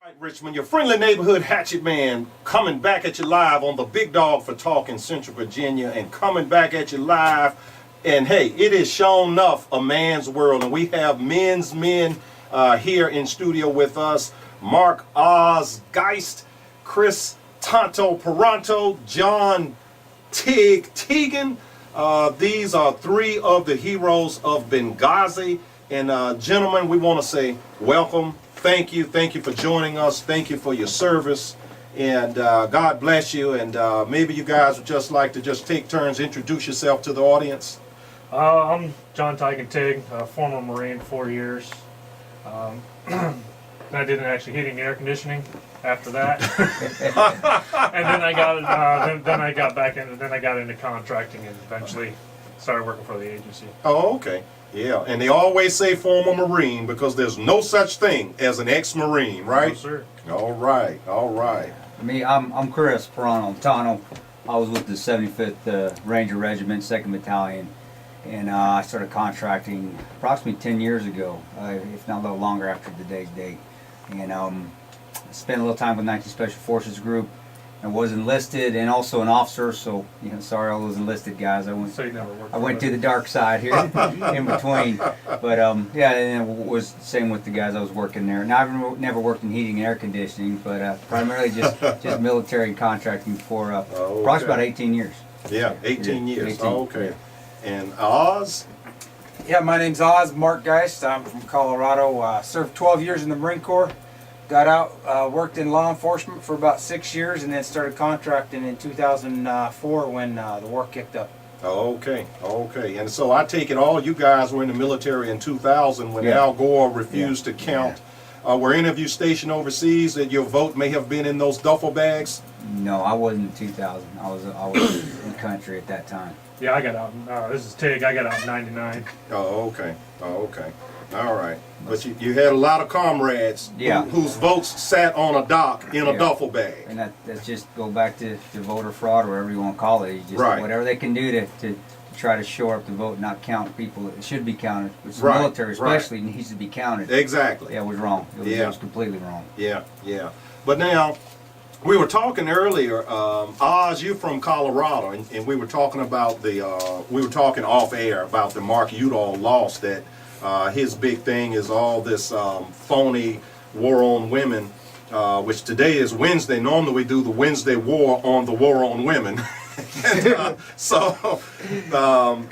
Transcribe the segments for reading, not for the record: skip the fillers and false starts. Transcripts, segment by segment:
Right, Richmond, your friendly neighborhood hatchet man coming back at you live on the Big Dog for Talk in Central Virginia, and coming back at you live. And hey, it is shown enough a man's world, and we have men's men here in studio with us. Mark Oz Geist, Chris Tonto Peranto, John Tig Teagan. These are three of the heroes of Benghazi. And gentlemen, we want to say welcome. Thank you for joining us. Thank you for your service, and God bless you. And maybe you guys would just like to just take turns, introduce yourself to the audience. I'm John Tig, former Marine, 4 years. I did actually heating and air conditioning after that, and then I got then I got back into contracting and eventually started working for the agency. Oh, okay. Yeah, and they always say former Marine because there's no such thing as an ex-Marine, right? No, sir. All right, all right. I'm Chris Peranto. I was with the 75th Ranger Regiment, 2nd Battalion, and I started contracting approximately 10 years ago, if not a little longer after today's date. And spent a little time with 19 Special Forces Group. I was enlisted and also an officer, so sorry all those enlisted guys. I went to the dark side here in between. But yeah, and it was the same with the guys I was working there. Now I've never worked in heating and air conditioning, but primarily just military and contracting for approximately about 18 years. Yeah, 18 years. 18, okay. Yeah. And Oz? Yeah, my name's Oz, Mark Geist. I'm from Colorado. Served 12 years in the Marine Corps. Got out, worked in law enforcement for about 6 years, and then started contracting in 2004 when the war kicked up. Okay. And so I take it all you guys were in the military in 2000 when Al Gore refused to count. Were any of you stationed overseas that your vote may have been in those duffel bags? No, I wasn't in 2000. I was in the country at that time. Yeah, I got out. This is Tig. I got out in '99. Oh, okay. All right. But you had a lot of comrades whose votes sat on a dock in a duffel bag. And that's just go back to voter fraud or whatever you want to call it. Just whatever they can do to try to shore up the vote, not count people. It should be counted. It's the military especially needs to be counted. Exactly. Yeah, it was wrong. It was completely wrong. Yeah. But now, we were talking earlier, Oz, you're from Colorado, and we were talking about we were talking off air about the Mark Udall loss, that his big thing is all this phony war on women, which today is Wednesday. Normally we do the Wednesday war on the war on women. And,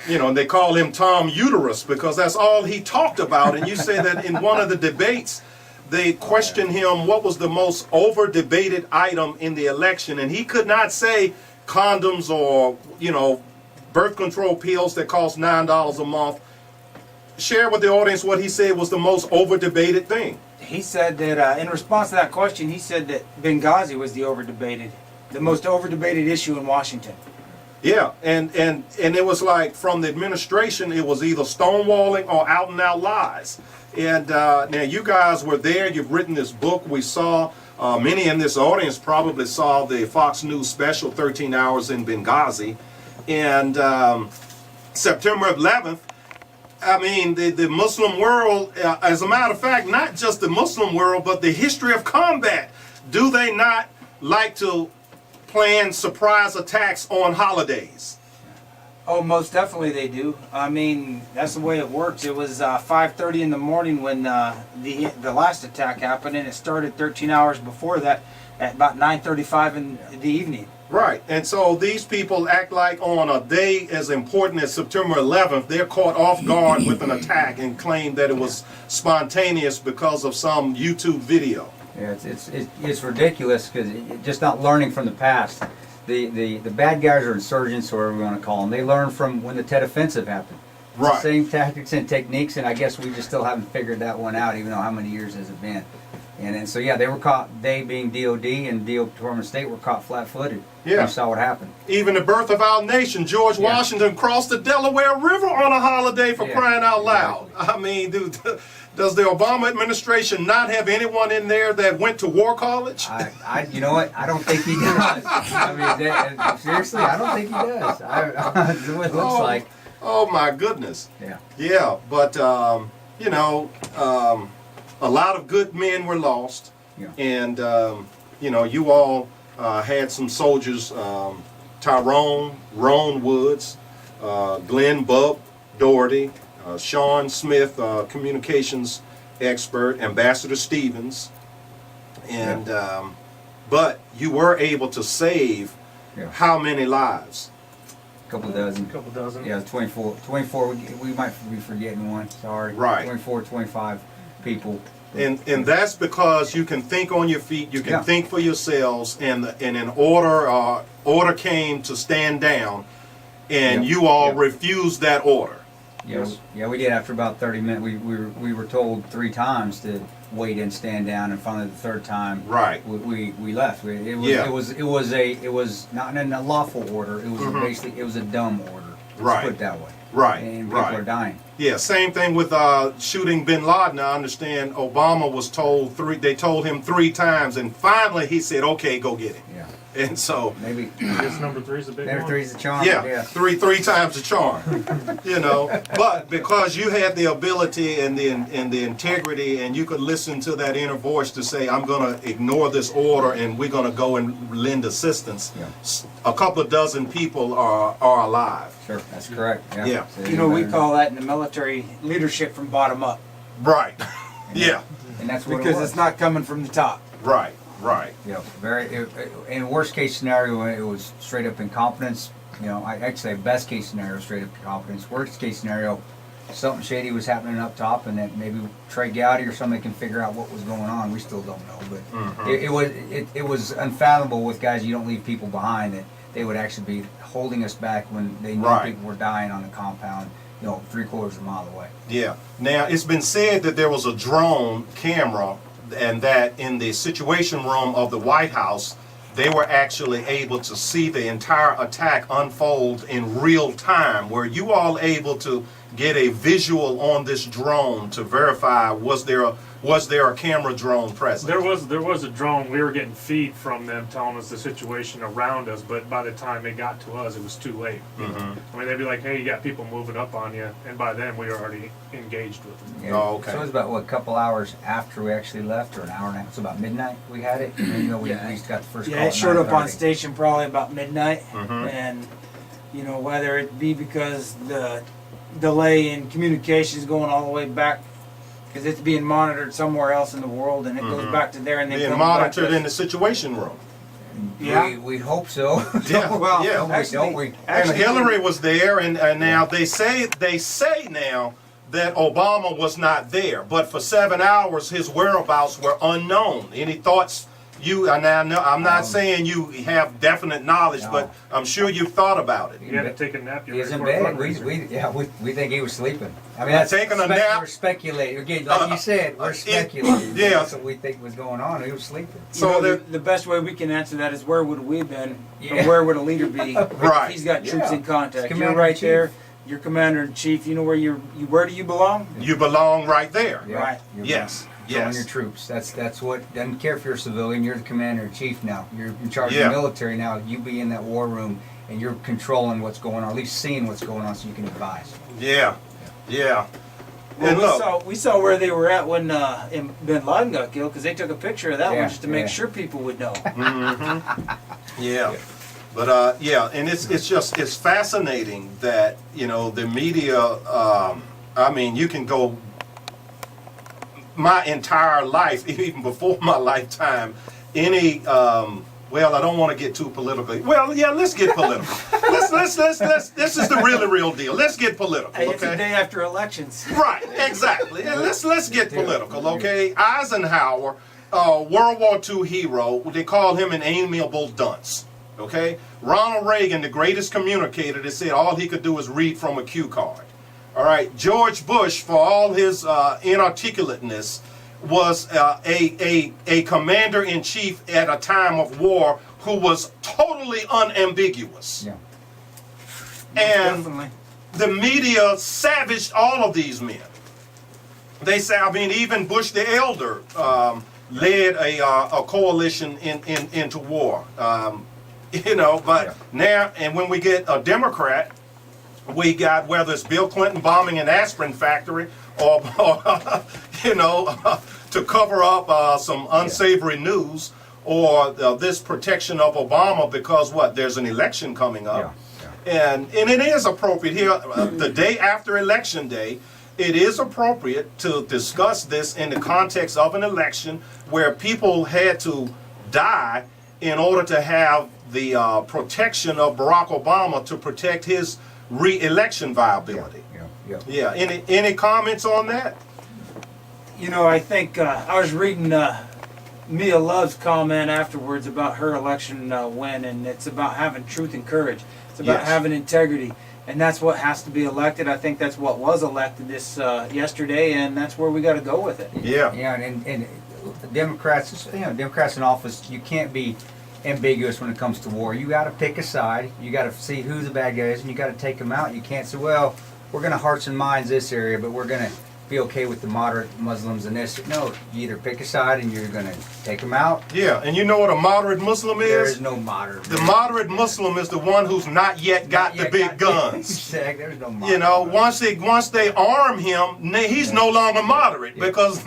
and they call him Tom Uterus because that's all he talked about. And you say that in one of the debates, they questioned him what was the most over-debated item in the election, and he could not say condoms or, birth control pills that cost $9 a month. Share with the audience what he said was the most over-debated thing. He said that, in response to that question, he said that Benghazi was the most over-debated issue in Washington. Yeah, and it was like from the administration, it was either stonewalling or out-and-out lies. And now you guys were there, you've written this book. We saw, many in this audience probably saw the Fox News special, 13 Hours in Benghazi. And September 11th, I mean, the Muslim world, as a matter of fact, not just the Muslim world, but the history of combat. Do they not like to plan surprise attacks on holidays? Oh, most definitely they do. I mean, that's the way it works. It was 5:30 in the morning when the last attack happened, and it started 13 hours before that at about 9:35 in the evening. Right, and so these people act like on a day as important as September 11th, they're caught off guard with an attack and claim that it was spontaneous because of some YouTube video. Yeah, it's ridiculous because just not learning from the past. The bad guys are insurgents, or whatever we want to call them. They learn from when the Tet Offensive happened. Right. Same tactics and techniques, and I guess we just still haven't figured that one out, even though how many years has it been? And so yeah, they were caught. They being DOD and Department of State were caught flat-footed. Yeah. You saw what happened. Even the birth of our nation, George Washington crossed the Delaware River on a holiday for crying out loud. I mean, dude. Does the Obama administration not have anyone in there that went to war college? You know what? I don't think he does. I mean, seriously, I don't think he does. That's what it looks like. Oh my goodness. Yeah. Yeah, but a lot of good men were lost. Yeah. And you know, you all had some soldiers, Tyrone, Ron Woods, Glenn Bub Doherty, Sean Smith, communications expert, Ambassador Stevens, and but you were able to save Yeah. how many lives? Couple dozen. Couple dozen. Yeah, 24. 24. We might be forgetting one. Sorry. Right. 24, 25 people. And that's because you can think on your feet, you can Yeah. think for yourselves, and an order came to stand down, and Yeah. you all Yeah. refused that order. Yeah, Yes. yeah, we did after about 30 minutes. We were told 3 times to wait and stand down, and finally the third time, Right. we left. It was Yeah. it was not an unlawful order. It was basically it was a dumb order. Let's Right. put it that way. Right. And people Right. are dying. Yeah, same thing with shooting Bin Laden. I understand Obama was told they told him 3 times, and finally he said, "Okay, go get him." Yeah, And so, maybe I guess number 3 is a big number one. 3 is the charm. yeah, three times the charm. You know, but because you had the ability and the integrity, and you could listen to that inner voice to say, "I'm going to ignore this order, and we're going to go and lend assistance." Yeah. A couple of dozen people are alive. Sure, that's correct. Yeah. Yeah. So You know, we better- call that in the military leadership from bottom up, Right. Yeah. and that's what because it was. it's not coming from the top. Right. Right. Yeah, in worst case scenario, it was straight up incompetence. You know, I'd say best case scenario, straight up incompetence. Worst case scenario, something shady was happening up top, and that maybe Trey Gowdy or somebody can figure out what was going on. We still don't know, but it was unfathomable with guys. You don't leave people behind, that they would actually be holding us back when they knew Right. people were dying on the compound, you know, 3/4 of a mile away. Yeah. Now, it's been said that there was a drone camera, and that in the Situation Room of the White House, they were actually able to see the entire attack unfold in real time. Were you all able to get a visual on this drone to verify was there a camera drone present? There was a drone. We were getting feed from them telling us the situation around us, but by the time it got to us, it was too late. I mean, they'd be like, "Hey, you got people moving up on you," and by then we were already engaged with them. Yeah. Oh, okay. So it was about a couple hours after we actually left, or an hour and a half. So about midnight we had it. And, you know, we at least got the first call. Yeah, it at showed up on 9:30. station probably about midnight, Mhm. and you know, whether it be because the delay in communications going all the way back, because it's being monitored somewhere else in the world, and it goes back to there, and then Being comes back monitored to in the Situation Room. Yeah. We hope so. Yeah. Well, yeah. Don't we, actually, don't we? And actually, Hillary was there, and now they say now that Obama was not there, but for 7 hours his whereabouts were unknown. Any thoughts? I'm not saying you have definite knowledge, No. but I'm sure you've thought about it. You had to take a nap. You He was were in ready for a bed. fundraiser. We think he was sleeping. I mean, that's Taking a nap? We're speculating. Again, like you said, we're speculating. yeah. That's what we think was going on. He was sleeping. So you know, there- the best way we can answer that is, where would we been, Yeah. and where would a leader be? Right. He's got troops Yeah. in contact. He's You're commander right in chief. there. You're commander in chief. You know where where do you belong? You belong right there. Yeah. Right. You're Yes. Controlling Yes. your troops. That's what. Doesn't care if you're a civilian. You're the commander in chief now. You're in charge Yeah. of the military now. You be in that war room and you're controlling what's going on. At least seeing what's going on, so you can advise. Yeah. Yeah. Well, And look, we saw where they were at when Bin Laden got killed, because they took a picture of that Yeah, one just to make yeah. sure people would know. yeah. But yeah, and it's fascinating that, you know, the media, I mean, you can go my entire life, even before my lifetime, any well, I don't want to get too political. Well, yeah, let's get political. let's this is the really real deal. Let's get political, Hey, it's a okay? day after elections. Right, exactly. And let's get political, okay? Eisenhower, World War II hero, they call him an amiable dunce, okay? Ronald Reagan, the greatest communicator, they said all he could do is read from a cue card. All right, George Bush, for all his inarticulateness, was a commander-in-chief at a time of war who was totally unambiguous. Yeah. And Definitely. the media savaged all of these men. They say, I mean, even Bush the Elder led a coalition into war. You know, but Yeah. now, and when we get a Democrat, we got, whether it's Bill Clinton bombing an aspirin factory or you know, to cover up some unsavory news or this protection of Obama because what? There's an election coming up. And it is appropriate here, the day after Election Day, it is appropriate to discuss this in the context of an election where people had to die in order to have the protection of Barack Obama to protect his re-election viability. Yeah. Any comments on that? You know, I think I was reading Mia Love's comment afterwards about her election win, and it's about having truth and courage. It's about having integrity, and that's what has to be elected. I think that's what was elected this yesterday, and that's where we got to go with it. Yeah, and the Democrats, Democrats in office, you can't be ambiguous when it comes to war. You got to pick a side. You got to see who the bad guy is, and you got to take them out. You can't say, well, we're going to hearts and minds this area, but we're going to be okay with the moderate Muslims and this. No, you either pick a side and you're going to take them out. Yeah, and you know what a moderate Muslim is? There is no moderate. The moderate Muslim is the one who's not yet got the big guns. Exactly. There's no moderate. You know, once they arm him, he's no longer moderate because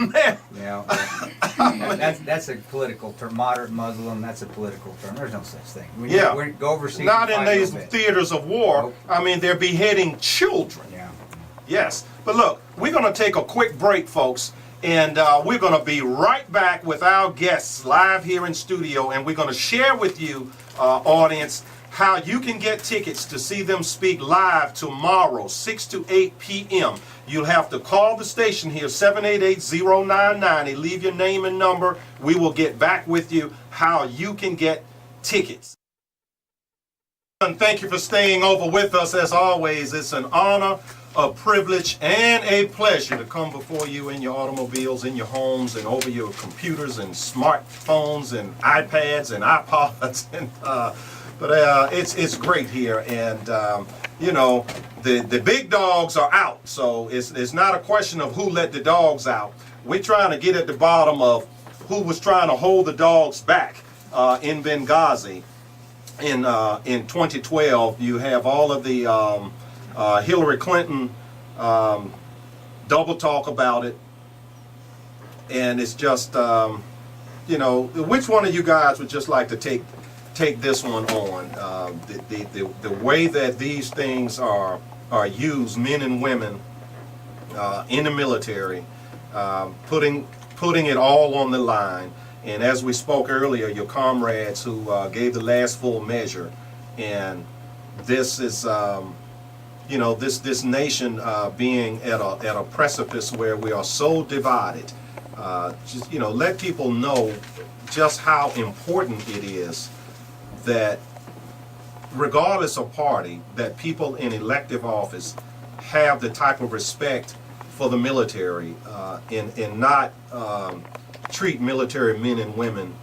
that's a political term. Moderate Muslim, that's a political term. There's no such thing. We go overseas. Not in these theaters of war. Nope. I mean, they're beheading children. Yeah. Yes. But look, we're going to take a quick break, folks, and we're going to be right back with our guests live here in studio, and we're going to share with you, audience, how you can get tickets to see them speak live tomorrow, 6 to 8 p.m. You'll have to call the station here, 788-0990. Leave your name and number. We will get back with you how you can get tickets. And thank you for staying over with us. As always, it's an honor, a privilege, and a pleasure to come before you in your automobiles, in your homes, and over your computers and smartphones and iPads and iPods. And but it's great here, and you know, the big dogs are out, so it's not a question of who let the dogs out. We're trying to get at the bottom of who was trying to hold the dogs back in Benghazi. In 2012, you have all of the Hillary Clinton double talk about it, and it's just you know, which one of you guys would just like to take this one on? The way that these things are used, men and women in the military, putting it all on the line. And as we spoke earlier, your comrades who gave the last full measure, and this is you know, this nation being at a precipice where we are so divided. Just, you know, let people know just how important it is that regardless of party, that people in elective office have the type of respect for the military and not treat military men and women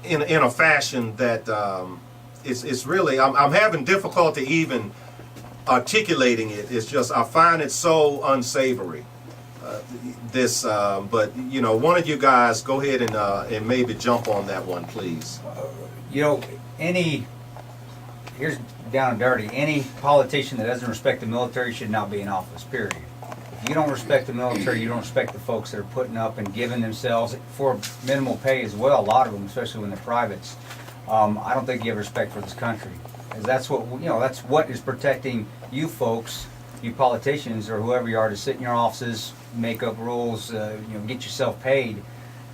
in a fashion that it's really, I'm having difficulty even articulating it. It's just, I find it so unsavory. But you know, one of you guys go ahead and maybe jump on that one, please. You know, here's down and dirty, any politician that doesn't respect the military should not be in office, period. If you don't respect the military, you don't respect the folks that are putting up and giving themselves for minimal pay as well, a lot of them, especially when they're privates. I don't think you have respect for this country. Because that's what, you know, that's what is protecting you folks, you politicians, or whoever you are, to sit in your offices, make up rules, you know, get yourself paid,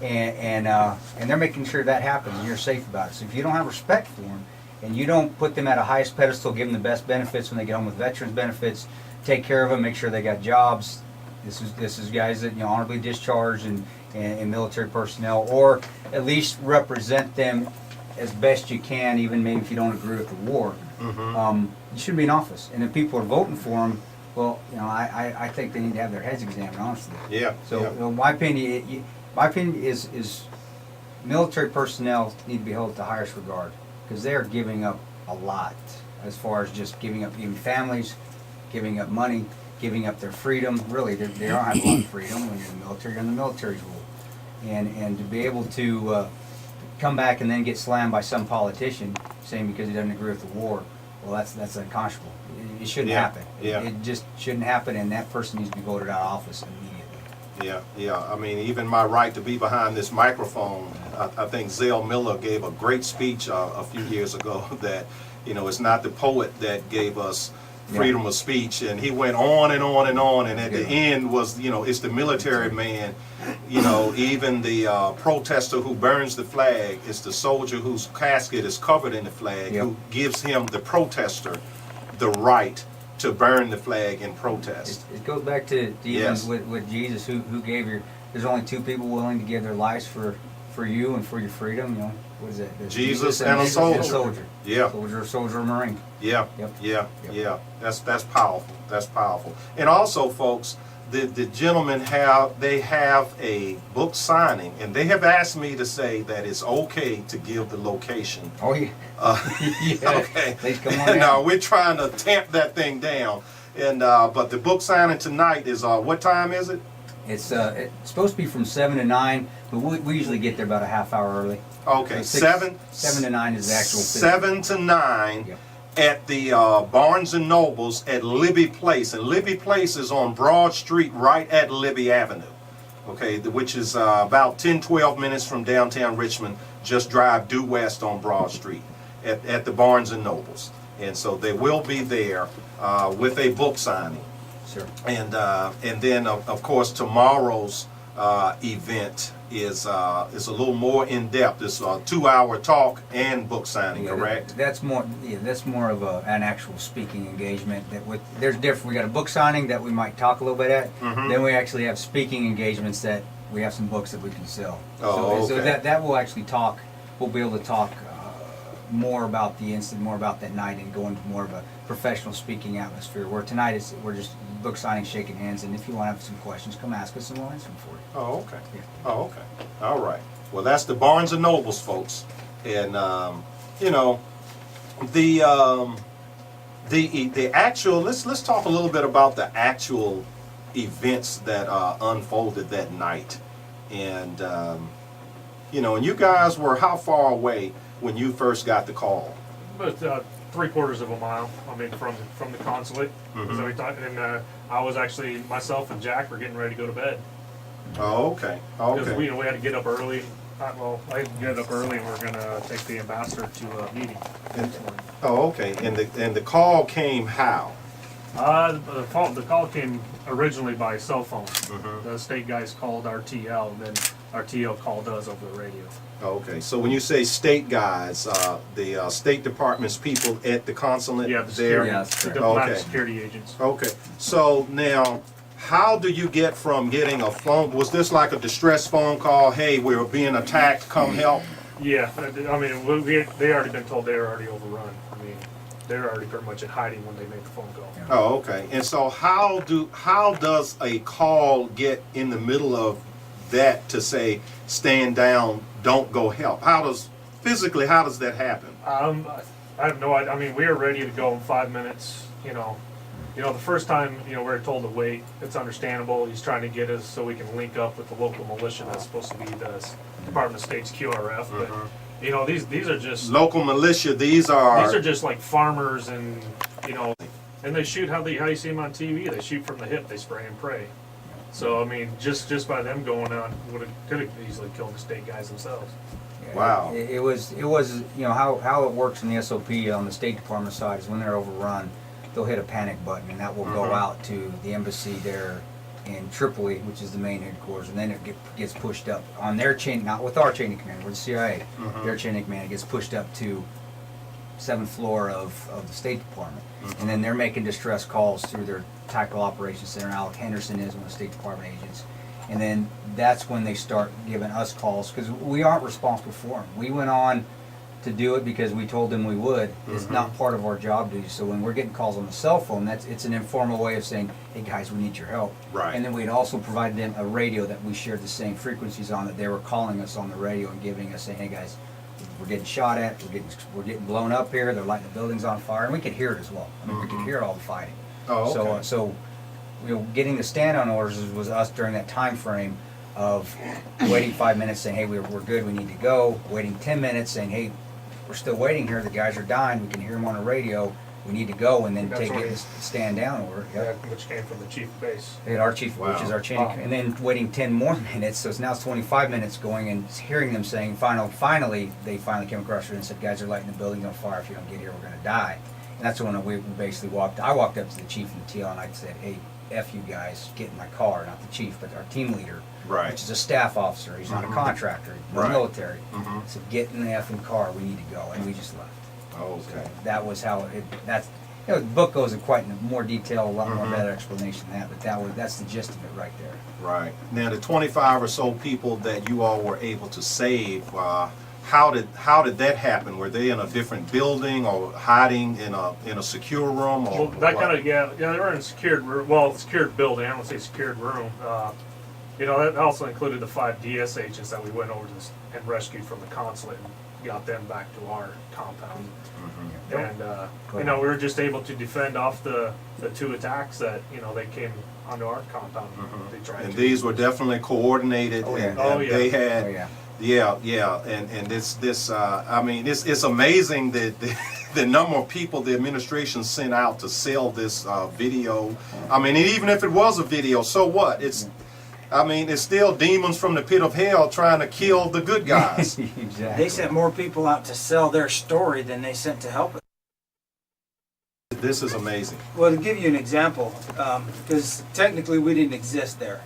and they're making sure that happens and you're safe about it. So if you don't have respect for them, and you don't put them at a highest pedestal, give them the best benefits when they get home with veterans benefits, take care of them, make sure they got jobs. This is guys that, you know, honorably discharged and military personnel, or at least represent them as best you can, even maybe if you don't agree with the war. Mm-hmm. You shouldn't be in office. And if people are voting for them, well, you know, I think they need to have their heads examined, honestly. Yeah. So you know, my opinion is military personnel need to be held to highest regard, because they are giving up a lot as far as just giving up even families, giving up money, giving up their freedom. Really, they don't have a lot of freedom when you're in the military. You're in the military rule, and to be able to come back and then get slammed by some politician saying because he doesn't agree with the war, well, that's unconscionable. It shouldn't happen. Yeah. It just shouldn't happen, and that person needs to be voted out of office immediately. Yeah. I mean, even my right to be behind this microphone, I think Zell Miller gave a great speech a few years ago that, it's not the poet that gave us freedom of speech, and he went on and on and on, and at the end was, it's the military man, even the protester who burns the flag, it's the soldier whose casket is covered in the flag, who gives him, the protester, the right to burn the flag in protest. It goes back to even with Jesus, who gave there's only two people willing to give their lives for you and for your freedom. What is it? Jesus and a soldier. Yeah. Soldier or Marine. Yeah. That's powerful. That's powerful. And also, folks, the gentlemen have a book signing, and they have asked me to say that it's okay to give the location. Oh yeah. Okay. Please come on Now we're trying to tamp that thing down, and but the book signing tonight is what time is it? It's supposed to be from 7 to 9, but we usually get there about a half hour early. Okay, So 7 to 9 is the actual. 7 to 9. Yep. At the Barnes & Nobles at Libby Place. And Libby Place is on Broad Street right at Libby Avenue, okay, which is about 10-12 minutes from downtown Richmond. Just drive due west on Broad Street at the Barnes & Nobles. And so they will be there with a book signing. Sure. And then, of course, tomorrow's event is a little more in depth. It's a 2-hour talk and book signing, correct? That's more of an actual speaking engagement. There's different. We got a book signing that we might talk a little bit at. Mm-hmm. Then we actually have speaking engagements that we have some books that we can sell. Oh, so okay. that will actually talk. We'll be able to talk more about the incident, more about that night, and go into more of a professional speaking atmosphere. Where tonight we're just book signing, shaking hands, and if you want to have some questions, come ask us and we'll answer them for you. Oh, okay. Yeah. Oh, okay. All right. Well, that's the Barnes & Nobles, folks. And, the actual, let's talk a little bit about the actual events that unfolded that night. And, and you guys were how far away when you first got the call? But 3/4 of a mile. I mean, from the consulate. Mhm. So we talked, and I was actually, myself and Jack were getting ready to go to bed Oh, okay. because Okay. we had to get up early. I had to get up early, and we're gonna take the ambassador to a meeting next morning. Oh, okay. And the call came how? The call came originally by cell phone. Mhm. The state guys called RTL, and then RTL called us over the radio. Okay, so when you say state guys, the State Department's people at the consulate Yeah, there? the security, Yeah, that's the correct. diplomatic Okay. security agents. Okay, so now, how do you get from getting a phone, was this like a distress phone call, hey, we're being attacked, come help? Yeah, I mean, they already been told they were already overrun. I mean, they're already pretty much in hiding when they make the phone call. Oh, okay, and so how does a call get in the middle of that to say, stand down, don't go help? How does that happen? I have no idea. I mean, we were ready to go in 5 minutes. The first time, we were told to wait. It's understandable. He's trying to get us so we can link up with the local militia that's supposed to be the Department of State's QRF. But these are just Local militia, these are just like farmers, and and they shoot how you see them on TV. They shoot from the hip. They spray and pray. So I mean, just by them going on, could have easily killed the state guys themselves. Yeah, Wow. It was how it works in the SOP on the State Department side is when they're overrun, they'll hit a panic button, and that will go out to the embassy there in Tripoli, which is the main headquarters, and then it gets pushed up on their chain, not with our chain of command, we're the CIA. Their chain of command, it gets pushed up to 7th floor of the State Department, and then they're making distress calls through their Tactical Operations Center. Alec Henderson is one of the State Department agents, and then that's when they start giving us calls, because we aren't responsible for them. We went on to do it because we told them we would. It's not part of our job duty. So when we're getting calls on the cell phone, it's an informal way of saying, hey guys, we need your help. Right. And then we'd also provide them a radio that we shared the same frequencies on, that they were calling us on the radio and giving us, saying, hey guys, we're getting shot at, we're getting blown up here, they're lighting the buildings on fire, and we could hear it as well. I mean, we could hear all the fighting. Oh, okay. So getting the stand-on orders was us during that time frame of waiting 5 minutes, saying, hey, we're good, we need to go. Waiting 10 minutes, saying, hey, we're still waiting here, the guys are dying, we can hear them on the radio. we need to go, and then That's take what it he- and stand down order. Yep. which came from the chief of base. They had our chief, which Wow. is our chain, Wow. and then waiting 10 more minutes. So it's now it's 25 minutes going, and hearing them saying, finally, they finally came across and said, guys are lighting the building on fire. If you don't get here, we're going to die. And that's when we basically I walked up to the chief and the TL, and I said, hey, F you guys, get in my car. Not the chief, but our team leader, Right. which is a staff officer. He's not a contractor. He's Right. military. Mhm. I said, get in the effing car. We need to go. And we just left. Okay. That was how the book goes in quite more detail, a lot more Mhm. better explanation than that, but that's the gist of it right there. Right. Now, the 25 or so people that you all were able to save, how did that happen? Were they in a different building or hiding in a secure room? Or Well, that what? kind of they were in a secured room. Well, secured building. I don't say secured room. That also included the 5 DS agents that we went over and rescued from the consulate and got them back to our compound. And we were just able to defend off the 2 attacks that they came onto our compound. They tried And to. these were definitely coordinated. Oh, yeah. And Oh, yeah. they had. Oh, yeah. Yeah, and this I mean it's amazing that the number of people the administration sent out to sell this video. I mean, even if it was a video, so what? It's still demons from the pit of hell trying to kill the good guys. Exactly. They sent more people out to sell their story than they sent to help it. This is amazing. Well, to give you an example, because technically we didn't exist there.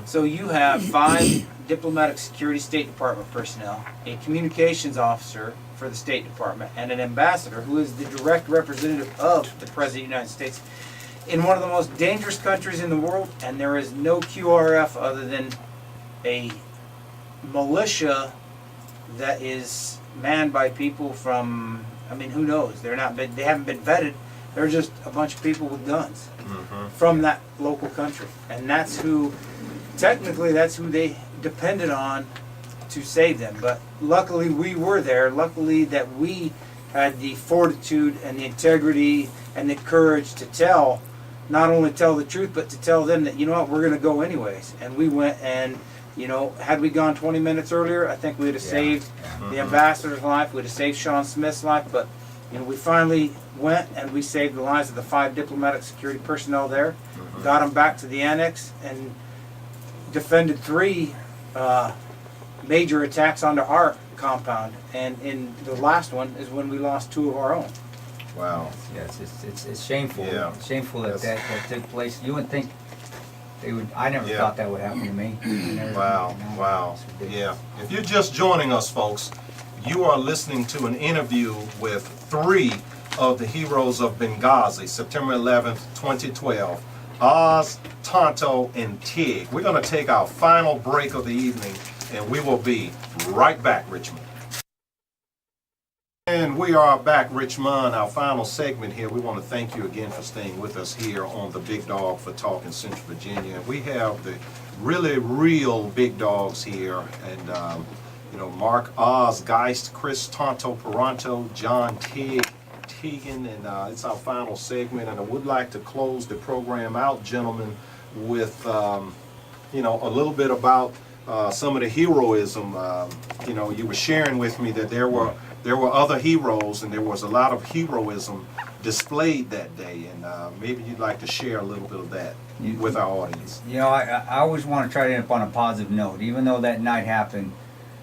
So you have 5 diplomatic security State Department personnel, a communications officer for the State Department, and an ambassador who is the direct representative of the President of the United States in one of the most dangerous countries in the world, and there is no QRF other than a militia that is manned by people from, who knows? They haven't been vetted. They're just a bunch of people with guns from that local country. And that's who they depended on to save them. But luckily we were there. Luckily that we had the fortitude and the integrity and the courage to not only tell the truth, but to tell them that, we're going to go anyways. And we went and, had we gone 20 minutes earlier, I think we would have saved the ambassador's life. We'd have saved Sean Smith's life. But we finally went and we saved the lives of the 5 diplomatic security personnel there, got them back to the annex, and defended 3 major attacks onto our compound. And in the last one is when we lost 2 of our own. Wow. Yes, it's shameful. Yeah. It's shameful that Yes. that took place. You wouldn't think they would. I never Yeah. thought that would happen to me. Wow. Yeah. If you're just joining us, folks, you are listening to an interview with 3 of the heroes of Benghazi, September 11th, 2012. Oz, Tonto, and Tig. We're going to take our final break of the evening, and we will be right back, Richmond. And we are back, Richmond, our final segment here. We want to thank you again for staying with us here on the Big Dog for Talk in Central Virginia. We have the really real big dogs here, and Mark Oz Geist, Chris Tonto Peranto, John Teagan, and it's our final segment. And I would like to close the program out, gentlemen, with a little bit about some of the heroism. You were sharing with me that there were other heroes, and there was a lot of heroism displayed that day, and maybe you'd like to share a little bit of that with our audience. I always want to try to end up on a positive note. Even though that night happened,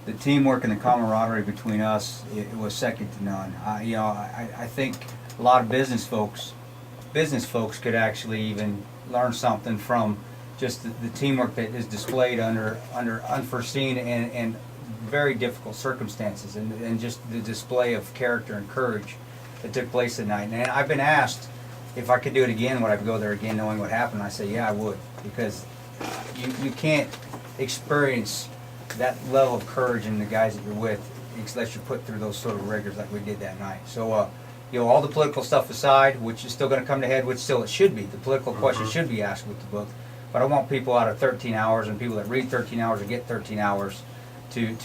the teamwork and the camaraderie between us, it was second to none. I think a lot of business folks could actually even learn something from just the teamwork that is displayed under unforeseen and very difficult circumstances, and just the display of character and courage that took place that night. And I've been asked if I could do it again, would I go there again knowing what happened? I say, yeah, I would, because you can't experience that level of courage in the guys that you're with unless you're put through those sort of rigors like we did that night. So, all the political stuff aside, which is still going to come to head, which still it should be. The political questions should be asked with the book. But I want people out of 13 hours and people that read 13 hours or get 13 hours to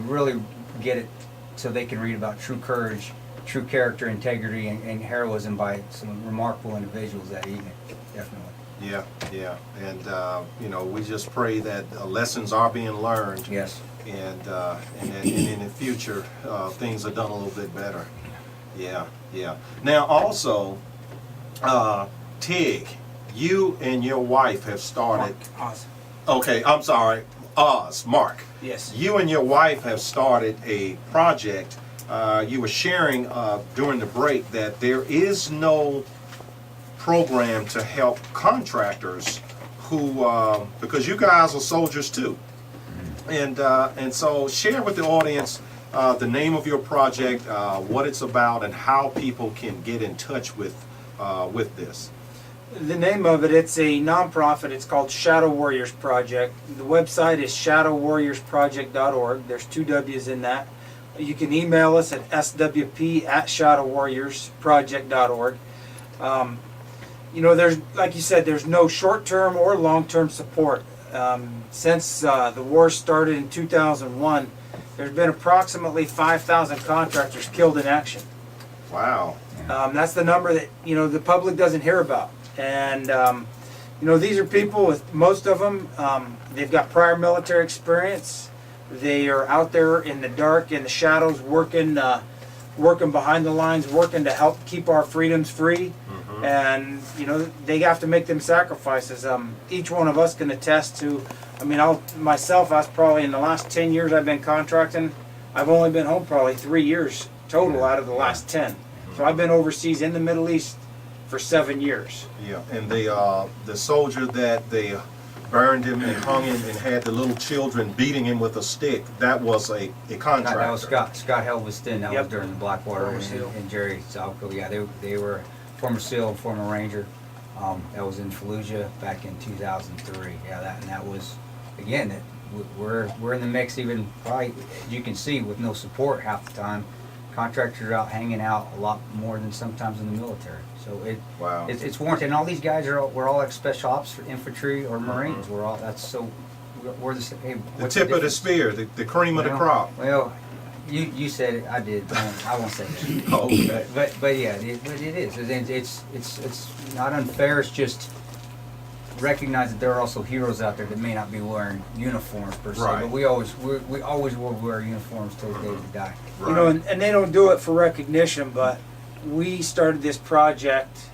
really get it so they can read about true courage, true character, integrity, and heroism by some remarkable individuals that evening. Definitely. Yeah. And, we just pray that lessons are being learned. Yes. And in the future, things are done a little bit better. Yeah, yeah. Now also, Tig, you and your wife have started. Oz. Okay, I'm sorry, Mark. Yes. You and your wife have started a project. You were sharing during the break that there is no program to help contractors who, because you guys are soldiers too, and so share with the audience the name of your project, what it's about, and how people can get in touch with this. The name of it, it's a nonprofit. It's called Shadow Warriors Project. The website is shadowwarriorsproject.org. There's 2 W's in that. You can email us at swp@shadowwarriorsproject.org. There's, like you said, there's no short-term or long-term support. Since the war started in 2001, there's been approximately 5,000 contractors killed in action. Wow. That's the number that the public doesn't hear about. And these are people with, most of them, they've got prior military experience. They are out there in the dark, in the shadows, working behind the lines, working to help keep our freedoms free. Mm-hmm. And they have to make them sacrifices. Each one of us can attest to. I mean, I was probably in the last 10 years I've been contracting, I've only been home probably 3 years total out of the last 10. So I've been overseas in the Middle East for 7 years. Yeah, and the soldier that they burned him and hung him and had the little children beating him with a stick, that was a contractor. That was Scott Helveston. That Yep. was during the Blackwater, Former SEAL. and Jerry Salco. Yeah, they were former SEAL, former Ranger. That was in Fallujah back in 2003. Yeah, that was, again, we're in the mix, even probably, as you can see, with no support half the time. Contractors are out hanging out a lot more than sometimes in the military. So Wow. it's warranted. And all these guys we're all like special ops for infantry or Marines. We're all we're the hey, The what's tip of the difference? spear, the cream of the crop. Well, you said it. I did. I won't say that. Oh, okay. But yeah, it is. It's not unfair. It's just recognize that there are also heroes out there that may not be wearing uniforms per se. Right. But we always will wear uniforms till the day we die. Right. And they don't do it for recognition, but we started this project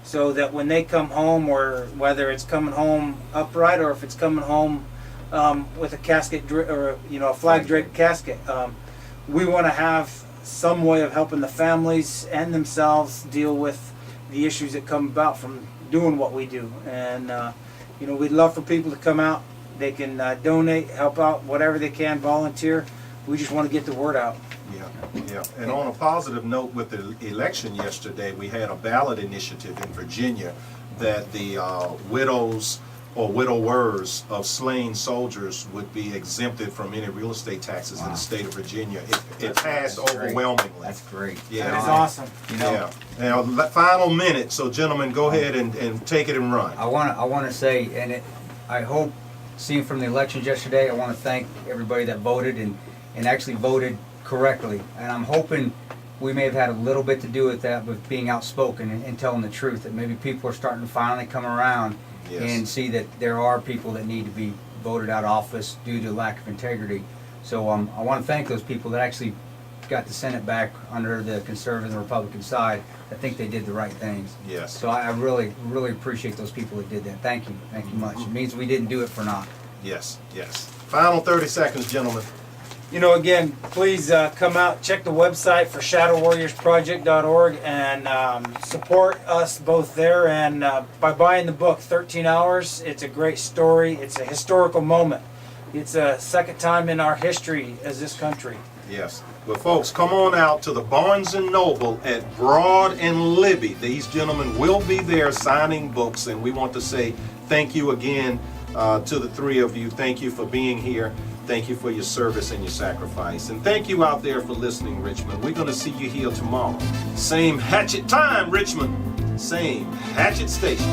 so that when they come home, or whether it's coming home upright or if it's coming home with a casket or a flag draped casket, we want to have some way of helping the families and themselves deal with the issues that come about from doing what we do. And we'd love for people to come out. They can donate, help out, whatever they can, volunteer. We just want to get the word out. Yeah. And on a positive note, with the election yesterday, we had a ballot initiative in Virginia that the widows or widowers of slain soldiers would be exempted from any real estate taxes in the state of Virginia. It passed That's great. overwhelmingly. That's great. Yeah. That is awesome. Yeah. Now, final minute, so gentlemen, go ahead and take it and run. I want to say, and I hope, seeing from the elections yesterday, I want to thank everybody that voted and actually voted correctly. And I'm hoping we may have had a little bit to do with that, with being outspoken and telling the truth, that maybe people are starting to finally come around and see that there are people that need to be voted out of office due to lack of integrity. So I want to thank those people that actually got the Senate back under the conservative and Republican side. I think they did the right things. Yes. So I really, really appreciate those people that did that. Thank you much. It means we didn't do it for naught. Yes. Final 30 seconds, gentlemen. Again, please come out, check the website for shadowwarriorsproject.org and support us both there, and by buying the book, 13 Hours. It's a great story. It's a historical moment. It's a second time in our history as this country. Yes. Well, folks, come on out to the Barnes & Noble at Broad and Libby. These gentlemen will be there signing books, and we want to say thank you again to the three of you. Thank you for being here. Thank you for your service and your sacrifice. And thank you out there for listening, Richmond. We're going to see you here tomorrow. Same hatchet time, Richmond. Same hatchet station.